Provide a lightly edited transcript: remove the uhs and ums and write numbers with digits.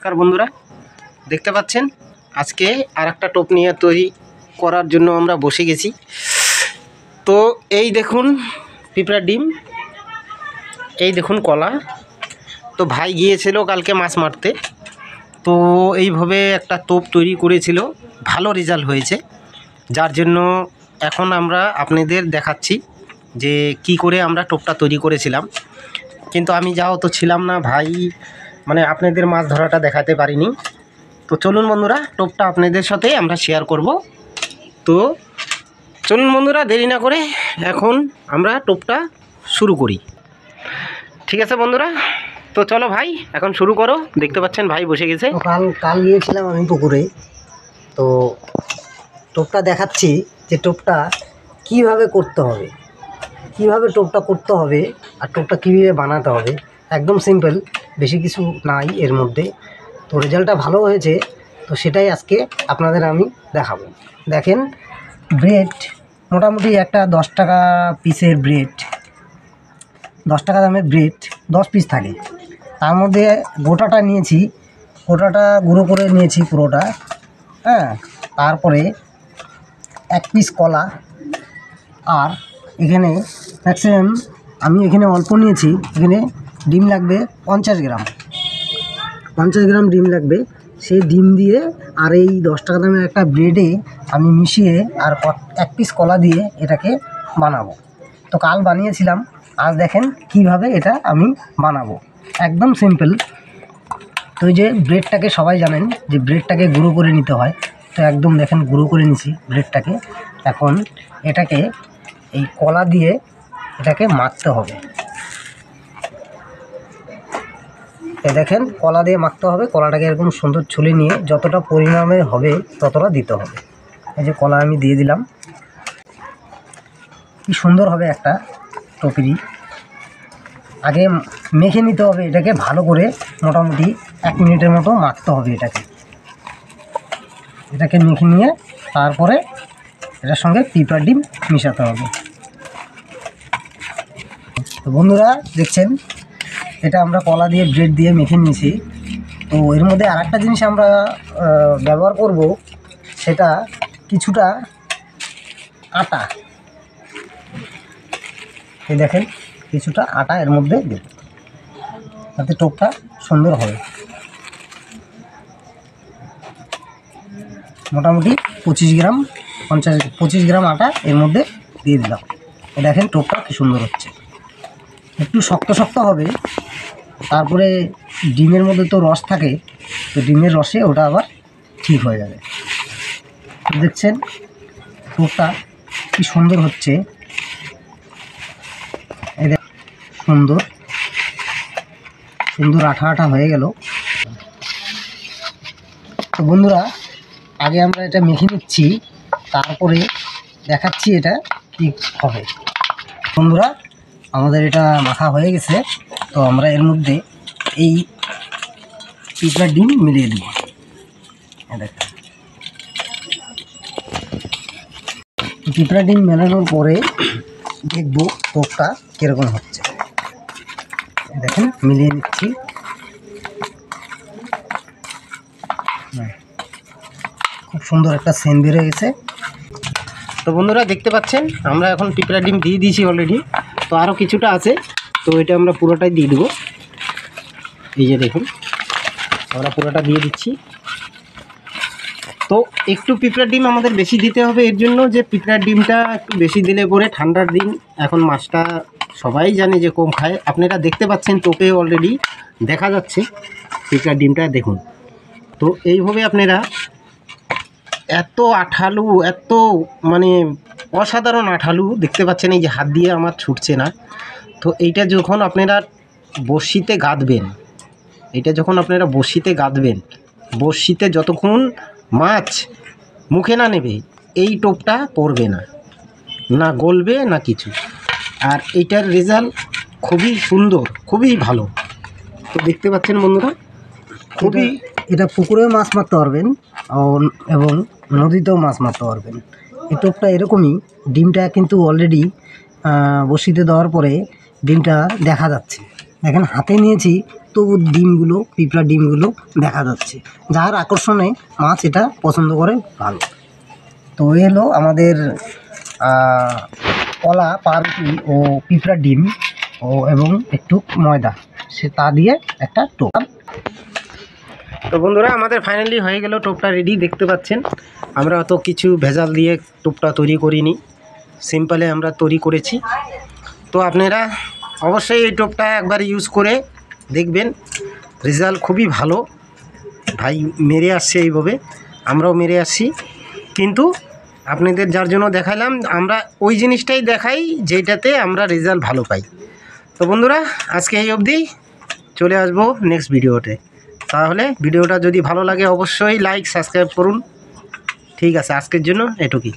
নমস্কার বন্ধুরা, দেখতে পাচ্ছেন আজকে আর একটা টোপ নিয়ে তৈরি করার জন্য আমরা বসে গেছি। তো এই দেখুন পিঁপড়ার ডিম, এই দেখুন কলা। তো ভাই গিয়েছিল কালকে মাছ মারতে, তো এইভাবে একটা টোপ তৈরি করেছিল, ভালো রেজাল্ট হয়েছে। যার জন্য এখন আমরা আপনাদের দেখাচ্ছি যে কি করে আমরা টোপটা তৈরি করেছিলাম। কিন্তু আমি যাও তো ছিলাম না ভাই, মানে আপনাদের মাছ ধরাটা দেখাতে পারিনি। তো চলুন বন্ধুরা, টোপটা আপনাদের সাথে আমরা শেয়ার করব। তো চলুন বন্ধুরা, দেরি না করে এখন আমরা টোপটা শুরু করি। ঠিক আছে বন্ধুরা, তো চলো ভাই এখন শুরু করো। দেখতে পাচ্ছেন ভাই বসে গেছে। কাল গিয়েছিলাম আমি পুকুরে, তো টোপটা দেখাচ্ছি যে টোপটা কিভাবে করতে হবে, কিভাবে টোপটা করতে হবে আর টোপটা কীভাবে বানাতে হবে। একদম সিম্পল, বেশি কিছু নাই এর মধ্যে। তো রেজাল্টটা ভালো হয়েছে, তো সেটাই আজকে আপনাদের আমি দেখাবো। দেখেন, ব্রেড মোটামুটি একটা 10 টাকা পিসের ব্রেড, 10 টাকা দামের ব্রেড 10 পিস থাকে। তার মধ্যে গোটাটা নিয়েছি, গোটাটা গুঁড়ো করে নিয়েছি পুরোটা, হ্যাঁ। তারপরে 1 পিস কলা, আর এখানে ম্যাক্সিমাম আমি এখানে অল্প নিয়েছি। এখানে ডিম লাগবে 50 গ্রাম, 50 গ্রাম ডিম লাগবে। সেই ডিম দিয়ে আর এই 10 টাকা দামের একটা ব্রেডে আমি মিশিয়ে আর 1 পিস কলা দিয়ে এটাকে বানাবো। তো কাল বানিয়েছিলাম, আজ দেখেন কিভাবে এটা আমি বানাবো। একদম সিম্পল। তো এই যে ব্রেডটাকে সবাই জানেন যে ব্রেডটাকে গুঁড়ো করে নিতে হয়, তো একদম দেখেন গুঁড়ো করে নিছি ব্রেডটাকে। এখন এটাকে এই কলা দিয়ে এটাকে মাখতে হবে। দেখেন কলা দিয়ে মাখতে হবে। কলাটাকে এরকম সুন্দর ছুলে নিয়ে যতটা পরিমাণে হবে ততটা দিতে হবে। এই যে কলা আমি দিয়ে দিলাম। কি সুন্দর হবে একটা টপিরি। আগে মেখে নিতে হবে এটাকে ভালো করে, মোটামুটি 1 মিনিটের মতো মাখতে হবে এটাকে মেখে নিয়ে তারপরে এটার সঙ্গে পিঁপড়ার ডিম মিশাতে হবে। তো বন্ধুরা দেখছেন, এটা আমরা কলা দিয়ে ব্রেড দিয়ে মেখে নিয়েছি। তো এর মধ্যে আর একটা জিনিস আমরা ব্যবহার করব, সেটা কিছুটা আটা। এই দেখেন কিছুটা আটা এর মধ্যে দেব, যাতে টোপটা সুন্দর হবে। মোটামুটি 25 গ্রাম আটা এর মধ্যে দিয়ে দিলাম। দেখেন টোপটা কি সুন্দর হচ্ছে। একটু শক্ত শক্ত হবে, তারপরে ডিমের মধ্যে তো রস থাকে, তো ডিমের রসে ওটা আবার ঠিক হয়ে যাবে। দেখছেন টোপটা কি সুন্দর হচ্ছে, এই সুন্দর সুন্দর আঠা আঠা হয়ে গেল। তো বন্ধুরা, আগে আমরা এটা মেখে নিচ্ছি, তারপরে দেখাচ্ছি এটা কি হবে। বন্ধুরা, আমাদের এটা মাখা হয়ে গেছে। তো আমরা এর মধ্যে এই পিঁপড়ার ডিম মিলিয়ে দেব। দেখেন পিঁপড়ার ডিম মেলানোর পরে দেখব টোপটা কীরকম হচ্ছে। দেখেন মিলিয়ে নিচ্ছি। খুব সুন্দর একটা সেন্ট বেরিয়ে গেছে। তো বন্ধুরা দেখতে পাচ্ছেন আমরা এখন পিঁপড়ার ডিম দিয়ে দিয়েছি অলরেডি। তো আরও কিছুটা আছে, তো এটা আমরা পুরোটাই দিয়ে দেবো। এই যে দেখুন আমরা পুরোটা দিয়ে দিচ্ছি। তো একটু পিঁপড়ার ডিম আমাদের বেশি দিতে হবে, এর জন্য যে পিঁপড়ার ডিমটা একটু বেশি দিলে পরে ঠান্ডার দিন, এখন মাছটা সবাই জানে যে কম খায়। আপনারা দেখতে পাচ্ছেন টোপে অলরেডি দেখা যাচ্ছে পিঁপড়ার ডিমটা, দেখুন। তো এইভাবে আপনারা এত আঠালু, এত মানে অসাধারণ আঠালু দেখতে পাচ্ছেন, এই যে হাত দিয়ে আমার ছুটছে না। তো এইটা যখন আপনারা বড়শিতে গাঁথবেন, এটা যখন আপনারা বড়শিতে গাঁথবেন, বড়শিতে যতক্ষণ মাছ মুখে না নেবে এই টোপটা পড়বে না, না গলবে না কিছু। আর এইটার রেজাল্ট খুবই সুন্দর, খুবই ভালো। তো দেখতে পাচ্ছেন বন্ধুরা, খুবই এটা পুকুরেও মাছ মারতে পারবেন এবং নদীতেও মাছ মারতে পারবেন। এই টোপটা এরকমই। ডিমটা কিন্তু অলরেডি বসিতে দেওয়ার পরে ডিমটা দেখা যাচ্ছে। দেখেন হাতে নিয়েছি, ডিমগুলো, পিঁপড়া ডিমগুলো দেখা যাচ্ছে, যার আকর্ষণে মাছ এটা পছন্দ করে ভালো। তো এই হলো আমাদের কলা, পাউরুটি ও পিঁপড়া ডিম ও এবং একটু ময়দা, সে তা দিয়ে একটা টোপ। তো বন্ধুরা, আমাদের ফাইনালি হয়ে গেল টোপটা রেডি। দেখতে পাচ্ছেন আমরা অত কিছু ভেজাল দিয়ে টোপটা তৈরি করিনি, সিম্পলে আমরা তৈরি করেছি। তো আপনারা অবশ্যই এই টোপটা একবার ইউজ করে দেখবেন, রেজাল্ট খুবই ভালো। ভাই মেরে আসছে এইভাবে, আমরাও মেরে আসছি, কিন্তু আপনাদের যার জন্য দেখালাম, আমরা ওই জিনিসটাই দেখাই যেটাতে আমরা রেজাল্ট ভালো পাই। তো বন্ধুরা, আজকে এই অবধি, চলে আসবো নেক্সট ভিডিওতে। তাহলে ভিডিওটা যদি ভালো লাগে অবশ্যই লাইক সাবস্ক্রাইব করুন। ঠিক আছে, আজকের জন্য এটুকুই।